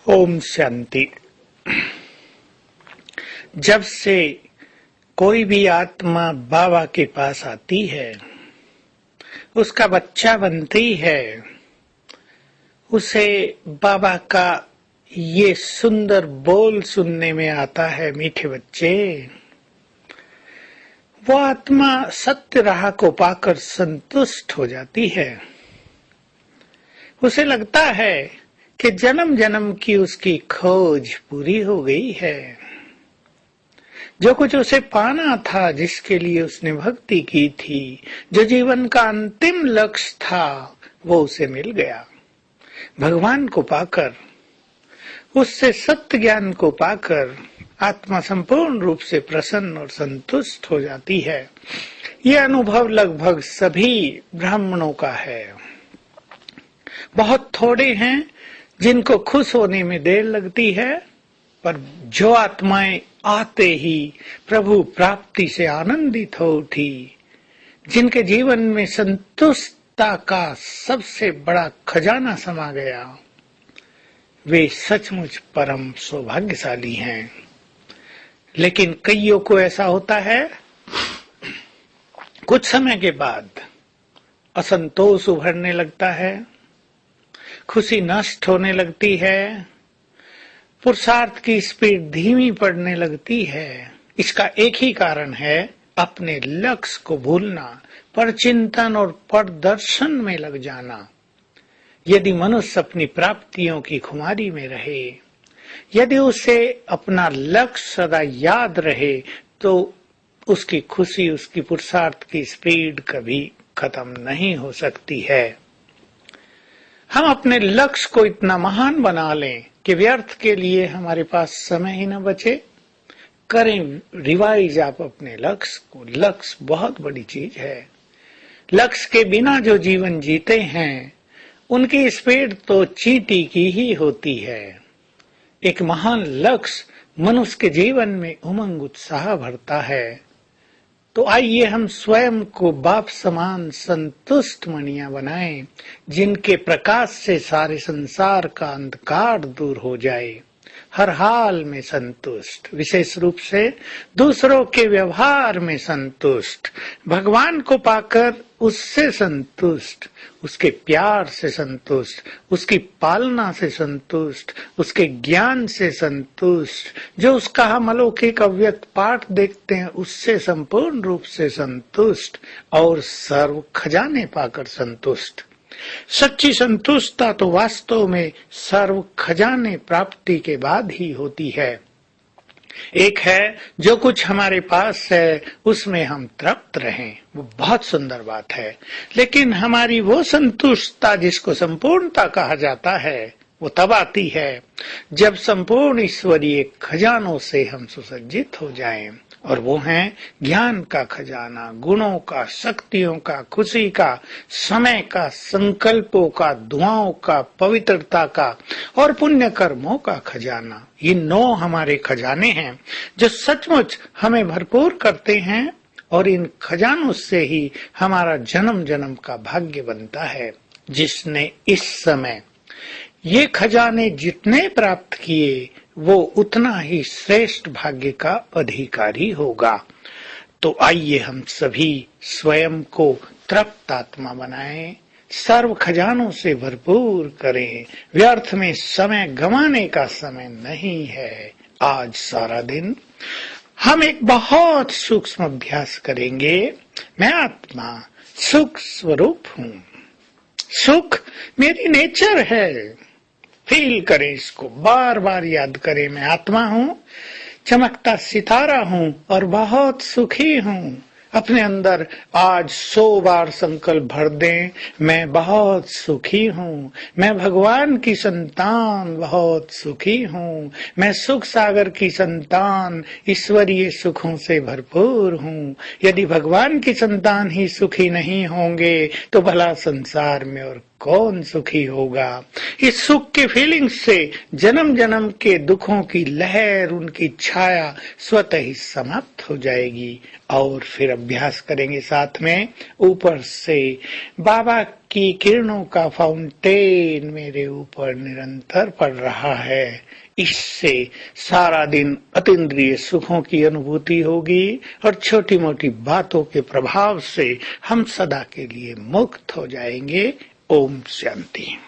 ओम शांति। जब से कोई भी आत्मा बाबा के पास आती है, उसका बच्चा बनती है, उसे बाबा का ये सुंदर बोल सुनने में आता है, मीठे बच्चे। वो आत्मा सत्य राह को पाकर संतुष्ट हो जाती है। उसे लगता है कि जन्म जन्म की उसकी खोज पूरी हो गई है। जो कुछ उसे पाना था, जिसके लिए उसने भक्ति की थी, जो जीवन का अंतिम लक्ष्य था, वो उसे मिल गया। भगवान को पाकर, उससे सत्य ज्ञान को पाकर आत्मा संपूर्ण रूप से प्रसन्न और संतुष्ट हो जाती है। यह अनुभव लगभग सभी ब्राह्मणों का है। बहुत थोड़े हैं जिनको खुश होने में देर लगती है, पर जो आत्माएं आते ही प्रभु प्राप्ति से आनंदित हो उठी, जिनके जीवन में संतुष्टता का सबसे बड़ा खजाना समा गया, वे सचमुच परम सौभाग्यशाली हैं। लेकिन कईयों को ऐसा होता है, कुछ समय के बाद असंतोष उभरने लगता है, खुशी नष्ट होने लगती है, पुरुषार्थ की स्पीड धीमी पड़ने लगती है। इसका एक ही कारण है, अपने लक्ष्य को भूलना, परचिंतन और परदर्शन में लग जाना। यदि मनुष्य अपनी प्राप्तियों की खुमारी में रहे, यदि उसे अपना लक्ष्य सदा याद रहे, तो उसकी खुशी, उसकी पुरुषार्थ की स्पीड कभी खत्म नहीं हो सकती है। हम अपने लक्ष्य को इतना महान बना लें कि व्यर्थ के लिए हमारे पास समय ही न बचे। करें रिवाइज आप अपने लक्ष्य को। लक्ष्य बहुत बड़ी चीज है। लक्ष्य के बिना जो जीवन जीते हैं, उनकी स्पीड तो चींटी की ही होती है। एक महान लक्ष्य मनुष्य के जीवन में उमंग उत्साह भरता है। तो आइए हम स्वयं को बाप समान संतुष्ट मणियां बनाएं, जिनके प्रकाश से सारे संसार का अंधकार दूर हो जाए। हर हाल में संतुष्ट, विशेष रूप से दूसरों के व्यवहार में संतुष्ट, भगवान को पाकर उससे संतुष्ट, उसके प्यार से संतुष्ट, उसकी पालना से संतुष्ट, उसके ज्ञान से संतुष्ट, जो उसका हम अलौकिक अव्यक्त पाठ देखते हैं उससे संपूर्ण रूप से संतुष्ट, और सर्व खजाने पाकर संतुष्ट। सच्ची संतुष्टता तो वास्तव में सर्व खजाने प्राप्ति के बाद ही होती है। एक है, जो कुछ हमारे पास है उसमें हम तृप्त रहें, वो बहुत सुंदर बात है। लेकिन हमारी वो संतुष्टता जिसको संपूर्णता कहा जाता है, वो तब आती है जब संपूर्ण ईश्वरीय खजानों से हम सुसज्जित हो जाएं, और वो हैं ज्ञान का खजाना, गुणों का, शक्तियों का, खुशी का, समय का, संकल्पों का, दुआओं का, पवित्रता का और पुण्य कर्मों का खजाना। ये 9 हमारे खजाने हैं जो सचमुच हमें भरपूर करते हैं, और इन खजानों से ही हमारा जन्म जन्म का भाग्य बनता है। जिसने इस समय ये खजाने जितने प्राप्त किए, वो उतना ही श्रेष्ठ भाग्य का अधिकारी होगा। तो आइए हम सभी स्वयं को तृप्त आत्मा बनाएं, सर्व खजानों से भरपूर करें। व्यर्थ में समय गंवाने का समय नहीं है। आज सारा दिन हम एक बहुत सूक्ष्म अभ्यास करेंगे। मैं आत्मा सुख स्वरूप हूँ। सुख मेरी नेचर है। फील करें इसको, बार बार याद करें। मैं आत्मा हूँ, चमकता सितारा हूँ और बहुत सुखी हूँ। अपने अंदर आज 100 बार संकल्प भर दें, मैं बहुत सुखी हूँ, मैं भगवान की संतान बहुत सुखी हूँ, मैं सुख सागर की संतान ईश्वरीय सुखों से भरपूर हूँ। यदि भगवान की संतान ही सुखी नहीं होंगे तो भला संसार में और कौन सुखी होगा। इस सुख के फीलिंग से जन्म जन्म के दुखों की लहर, उनकी छाया स्वतः ही समाप्त हो जाएगी। और फिर अभ्यास करेंगे साथ में। ऊपर से बाबा की किरणों का फाउंटेन मेरे ऊपर निरंतर पड़ रहा है। इससे सारा दिन अतीन्द्रिय सुखों की अनुभूति होगी और छोटी मोटी बातों के प्रभाव से हम सदा के लिए मुक्त हो जाएंगे। ओम शांति।